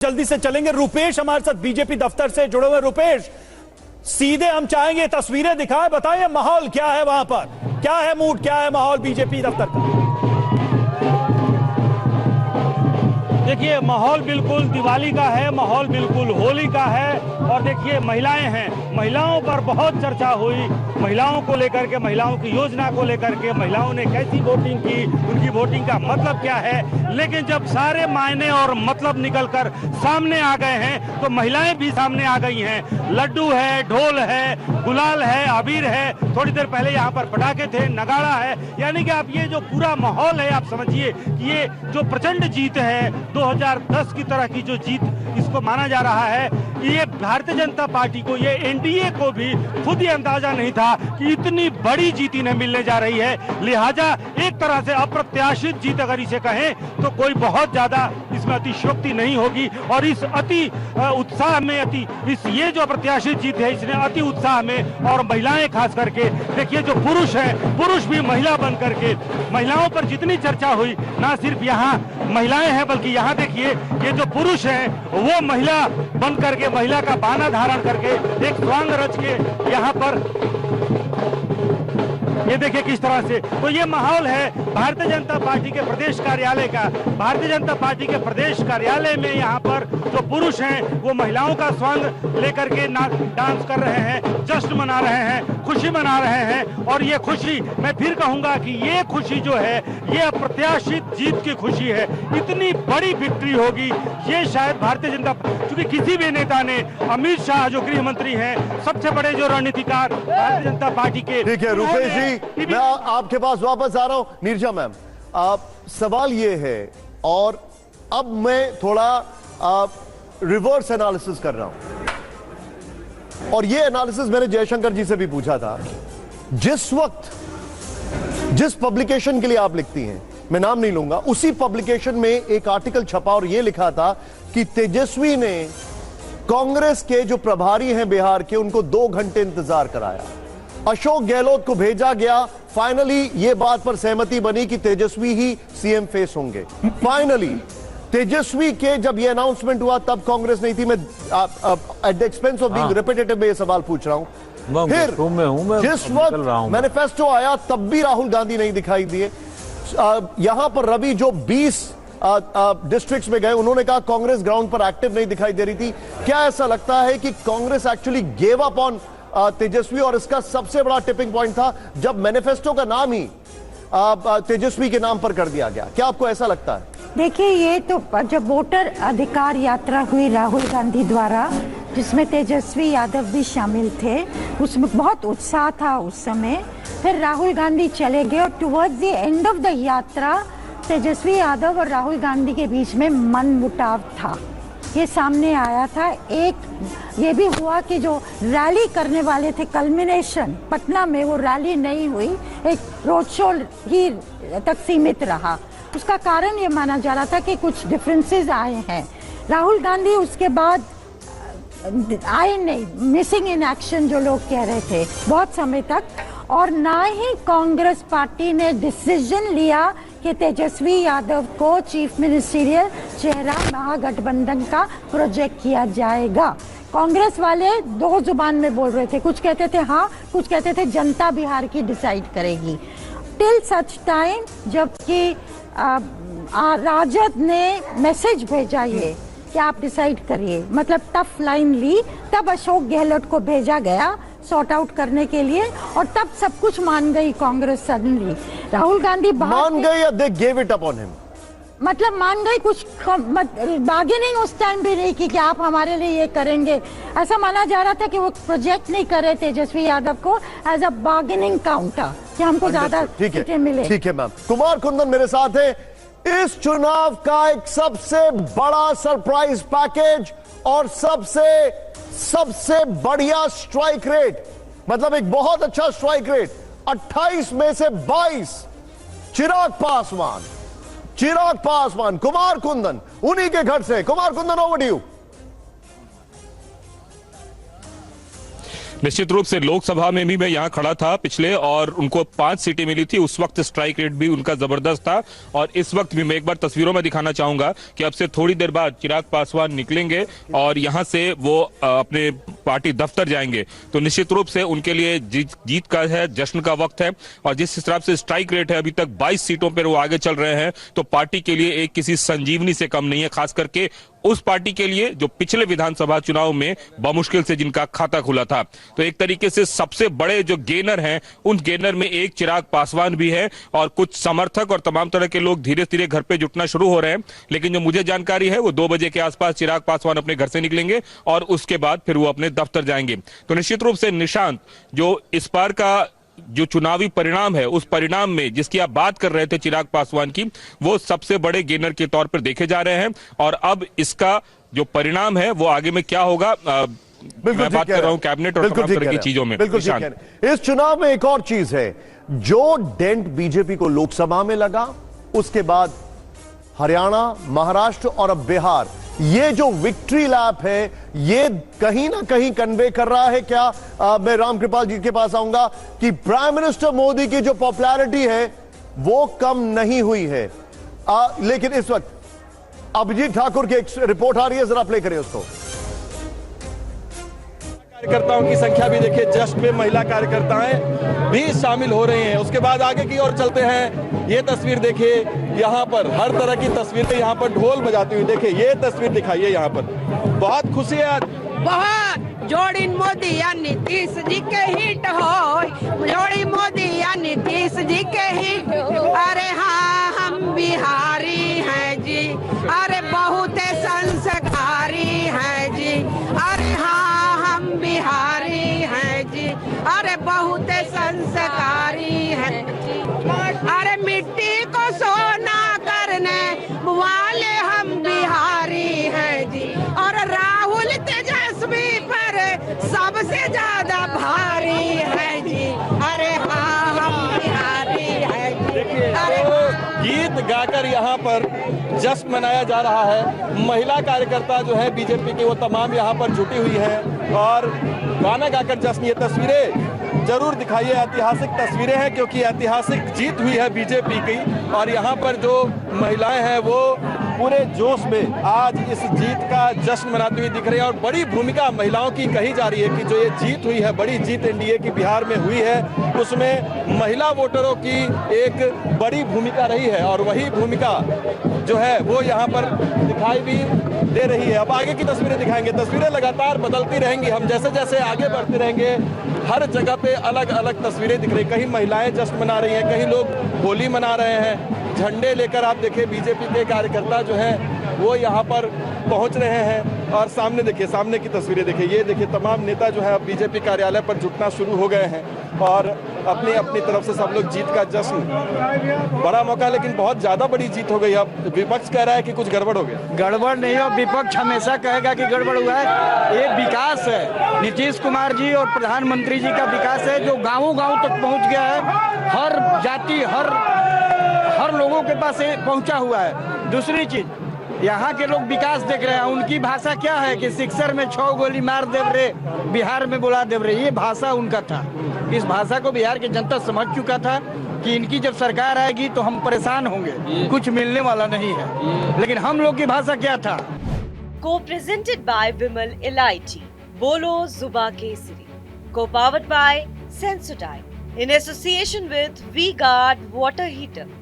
जल्दी से चलेंगे। रुपेश हमारे साथ बीजेपी दफ्तर से जुड़े हुए। रुपेश, सीधे हम चाहेंगे तस्वीरें दिखाएं, बताएं माहौल क्या है वहां पर, क्या है मूड, क्या है माहौल बीजेपी दफ्तर का। देखिए माहौल बिल्कुल दिवाली का है, माहौल बिल्कुल होली का है। और देखिए महिलाएं हैं, महिलाओं पर बहुत चर्चा हुई, महिलाओं को लेकर के, महिलाओं की योजना को लेकर के, महिलाओं ने कैसी वोटिंग की, उनकी वोटिंग का मतलब क्या है। लेकिन जब सारे मायने और मतलब निकलकर सामने आ गए हैं तो महिलाएं भी सामने आ गई हैं। लड्डू है, ढोल है, गुलाल है, अबीर है, थोड़ी देर पहले यहाँ पर पटाखे थे, नगाड़ा है। यानी कि आप ये जो पूरा माहौल है आप समझिए कि ये जो प्रचंड जीत है 2010 की तरह की जो जीत इसको माना जा रहा है, ये भारतीय जनता पार्टी को, ये एनडीए को भी खुद ही अंदाजा नहीं था कि इतनी बड़ी जीत इन्हें मिलने जा रही है। लिहाजा एक तरह से अप्रत्याशित जीत अगर इसे कहें तो कोई बहुत ज्यादा इसमें अतिशयोक्ति नहीं होगी। और इस अति उत्साह में, इस ये जो अप्रत्याशित जीत है इसने अति उत्साह में, और महिलाएं खास करके देखिए जो पुरुष है, पुरुष भी महिला बन करके, महिलाओं पर जितनी चर्चा हुई, ना सिर्फ यहाँ महिलाएं हैं बल्कि यहाँ देखिए ये जो पुरुष है वो महिला बन करके, महिला का बाना धारण करके एक स्वांग रच के यहाँ पर ये देखिए किस तरह से। तो ये माहौल है भारतीय जनता पार्टी के प्रदेश कार्यालय का। भारतीय जनता पार्टी के प्रदेश कार्यालय में यहाँ पर जो पुरुष हैं वो महिलाओं का स्वांग लेकर के डांस कर रहे हैं, जश्न मना रहे हैं, खुशी मना रहे हैं। और ये खुशी, मैं फिर कहूंगा कि ये खुशी जो है ये अप्रत्याशित जीत की खुशी है। इतनी बड़ी विक्ट्री होगी ये शायद भारतीय जनता, क्योंकि किसी भी नेता ने, अमित शाह जो गृह मंत्री हैं, सबसे बड़े जो रणनीतिकार भारतीय जनता पार्टी के। ठीक है रुपेश जी, मैं आपके पास वापस आ रहा हूं। नीरजा मैम, सवाल ये है, और अब मैं थोड़ा रिवर्स एनालिसिस कर रहा हूं, और ये एनालिसिस मैंने जयशंकर जी से भी पूछा था। जिस वक्त जिस पब्लिकेशन के लिए आप लिखती हैं, मैं नाम नहीं लूंगा, उसी पब्लिकेशन में एक आर्टिकल छपा और यह लिखा था कि तेजस्वी ने कांग्रेस के जो प्रभारी हैं बिहार के, उनको 2 घंटे इंतजार कराया। अशोक गहलोत को भेजा गया, फाइनली ये बात पर सहमति बनी कि तेजस्वी ही सीएम फेस होंगे। फाइनली तेजस्वी के जब ये अनाउंसमेंट हुआ तब कांग्रेस नहीं थी। मैं at the expense of being repetitive में ये सवाल पूछ रहा हूं। फिर जिस वक्त मैनिफेस्टो आया तब भी राहुल गांधी नहीं दिखाई दिए। यहां पर रवि जो 20 डिस्ट्रिक्ट्स में गए, उन्होंने कहा कांग्रेस ग्राउंड पर एक्टिव नहीं दिखाई दे रही थी। क्या ऐसा लगता है कि Congress actually gave up on Tejashwi, और इसका सबसे बड़ा टिपिंग पॉइंट था जब मैनिफेस्टो का नाम ही तेजस्वी के नाम पर कर दिया गया? क्या आपको ऐसा लगता है? देखिए, ये तो जब वोटर अधिकार यात्रा हुई राहुल गांधी द्वारा, जिसमें तेजस्वी यादव भी शामिल थे, उसमें बहुत उत्साह था उस समय। फिर राहुल गांधी चले गए और towards the end of the यात्रा तेजस्वी यादव और राहुल गांधी के बीच में मनमुटाव था, ये सामने आया था। एक ये भी हुआ कि जो रैली करने वाले थे, कल्मिनेशन पटना में, वो रैली नहीं हुई, एक रोड शो ही तक सीमित रहा। उसका कारण ये माना जा रहा था कि कुछ डिफरेंसेस आए हैं। राहुल गांधी उसके बाद आए नहीं, मिसिंग इन एक्शन जो लोग कह रहे थे बहुत समय तक। और ना ही कांग्रेस पार्टी ने डिसीजन लिया कि तेजस्वी यादव को चीफ मिनिस्टीरियल चेहरा महागठबंधन का प्रोजेक्ट किया जाएगा। कांग्रेस वाले 2 जुबान में बोल रहे थे, कुछ कहते थे हाँ, कुछ कहते थे जनता बिहार की डिसाइड करेगी। टिल सच टाइम जबकि राजद ने मैसेज भेजा ये कि आप डिसाइड करिए, मतलब टफ लाइन ली, तब अशोक गहलोत को भेजा गया सॉर्ट आउट करने के लिए, और तब सब कुछ मान गई कांग्रेस सडनली। राहुल गांधी मान गए या they gave it up on him? मतलब मान गई, कुछ बार्गेनिंग उस टाइम भी नहीं की कि आप हमारे लिए ये करेंगे। ऐसा माना जा रहा था कि वो प्रोजेक्ट नहीं करे तेजस्वी यादव को एज अ बार्गेनिंग काउंटर कि हमको ज्यादा सीटें मिले। ठीक है मैम। कुमार कुंदन मेरे साथ है। इस चुनाव का एक सबसे बड़ा सरप्राइज पैकेज और सबसे बढ़िया स्ट्राइक रेट, मतलब एक बहुत अच्छा स्ट्राइक रेट, 28 में से 22 चिराग पासवान, कुमार कुंदन उन्हीं के घर से। Kumar Kundan, over to you. निश्चित रूप से लोकसभा में भी मैं यहाँ खड़ा था पिछले, और उनको 5 सीटें मिली थी। उस वक्त स्ट्राइक रेट भी उनका जबरदस्त था, और इस वक्त भी मैं एक बार तस्वीरों में दिखाना चाहूंगा कि अब से थोड़ी देर बाद चिराग पासवान निकलेंगे और यहाँ से वो अपने पार्टी दफ्तर जाएंगे। तो निश्चित रूप से उनके लिए जीत का है, जश्न का वक्त है। और जिस हिसाब से स्ट्राइक रेट है, अभी तक 22 सीटों पर वो आगे चल रहे हैं, तो पार्टी के लिए एक किसी संजीवनी से कम नहीं है, खास करके उस पार्टी के लिए जो पिछले विधानसभा चुनाव में बमुश्किल से जिनका खाता खुला था। तो एक तरीके से सबसे बड़े जो गेनर हैं, उन गेनर में एक चिराग पासवान भी है, और कुछ समर्थक और तमाम तरह के लोग धीरे धीरे घर पे जुटना शुरू हो रहे हैं। लेकिन जो मुझे जानकारी है, वो 2 बजे के आसपास चिराग पासवान अपने घर से निकलेंगे और उसके बाद फिर वो अपने दफ्तर जाएंगे। तो निश्चित रूप से निशांत, जो इस बार का जो चुनावी परिणाम है, उस परिणाम में जिसकी आप बात कर रहे थे चिराग पासवान की, वो सबसे बड़े गेनर के तौर पर देखे जा रहे हैं। और अब इसका जो परिणाम है वो आगे में क्या होगा, मैं बात कर रहा हूं कैबिनेट और तमाम तरह की चीजों में। बिल्कुल ठीक है। इस चुनाव में एक और चीज है, जो डेंट बीजेपी को लोकसभा में लगा, उसके बाद हरियाणा, महाराष्ट्र और अब बिहार, ये जो विक्ट्री लैप है, ये कहीं ना कहीं कन्वे कर रहा है क्या, मैं रामकृपाल जी के पास आऊंगा, कि प्राइम मिनिस्टर मोदी की जो पॉपुलैरिटी है वो कम नहीं हुई है। लेकिन इस वक्त अभिजीत ठाकुर की एक रिपोर्ट आ रही है, जरा प्ले करें उसको। कार्यकर्ताओं की संख्या भी देखिए, जश्न में महिला कार्यकर्ताएं भी शामिल हो रही हैं। उसके बाद आगे की ओर चलते हैं। ये तस्वीर देखिए, यहाँ पर हर तरह की तस्वीरें, यहाँ पर ढोल बजाती हुई देखिए, ये तस्वीर दिखाइए। यहाँ पर बहुत खुशी है, बहुत जोड़ी मोदी या नीतीश जी के हिट हो, जोड़ी मोदी या नीतीश जी के हिट। अरे हाँ हम बिहारी हैं जी, अरे बहुत संस्कारी हैं जी, अरे हाँ हम बिहारी हैं जी, अरे बहुत संस्कारी हैं जी। अरे मिट्टी को सोना करने वाले हम बिहारी हैं जी, और राहुल तेजस्वी पर सबसे ज्यादा भारी है जी। अरे हाँ हम बिहारी हैं जी। अरे गीत गाकर यहाँ पर जश्न मनाया जा रहा है। महिला कार्यकर्ता जो है बीजेपी की, वो तमाम यहाँ पर जुटी हुई हैं और गाना गाकर जश्न। ये तस्वीरें जरूर दिखाइए, ऐतिहासिक तस्वीरें हैं, क्योंकि ऐतिहासिक जीत हुई है बीजेपी की, और यहाँ पर जो महिलाएं हैं वो पूरे जोश में आज इस जीत का जश्न मनाती हुई दिख रही है। और बड़ी भूमिका महिलाओं की कही जा रही है कि जो ये जीत हुई है, बड़ी जीत एनडीए की बिहार में हुई है, उसमें महिला वोटरों की एक बड़ी भूमिका रही है, और वही भूमिका जो है वो यहाँ पर दिखाई भी दे रही है। अब आगे की तस्वीरें दिखाएंगे, तस्वीरें लगातार बदलती रहेंगी, हम जैसे जैसे आगे बढ़ते रहेंगे हर जगह पे अलग अलग तस्वीरें दिख रही। कहीं महिलाएं जश्न मना रही हैं, कहीं लोग होली मना रहे हैं, झंडे लेकर आप देखिए बीजेपी के कार्यकर्ता जो हैं वो यहाँ पर पहुँच रहे हैं। और सामने देखिए, सामने की तस्वीरें देखिए, ये देखिए तमाम नेता जो है अब बीजेपी कार्यालय पर जुटना शुरू हो गए हैं, और अपनी अपनी तरफ से सब लोग जीत का जश्न, बड़ा मौका, लेकिन बहुत ज्यादा बड़ी जीत हो गई। अब विपक्ष कह रहा है कि कुछ गड़बड़ हो गया। गड़बड़ नहीं हो, विपक्ष हमेशा कहेगा कि गड़बड़ हुआ है। ये विकास है, नीतीश कुमार जी और प्रधानमंत्री जी का विकास है, जो गाँव गाँव तक पहुँच गया है, हर जाति हर लोगों के पास पहुँचा हुआ है। दूसरी चीज, यहाँ के लोग विकास देख रहे हैं। उनकी भाषा क्या है कि सिक्सर में 6 गोली मार देव रे, बिहार में बुला देव रे, ये भाषा उनका था। इस भाषा को बिहार की जनता समझ चुका था कि इनकी जब सरकार आएगी तो हम परेशान होंगे, कुछ मिलने वाला नहीं है। लेकिन हम लोग की भाषा क्या था। को प्रेजेंटेड बाय विमल इलायची, बोलो जुबा केसरी, को powered by Sensodyne in association with V Guard water heater.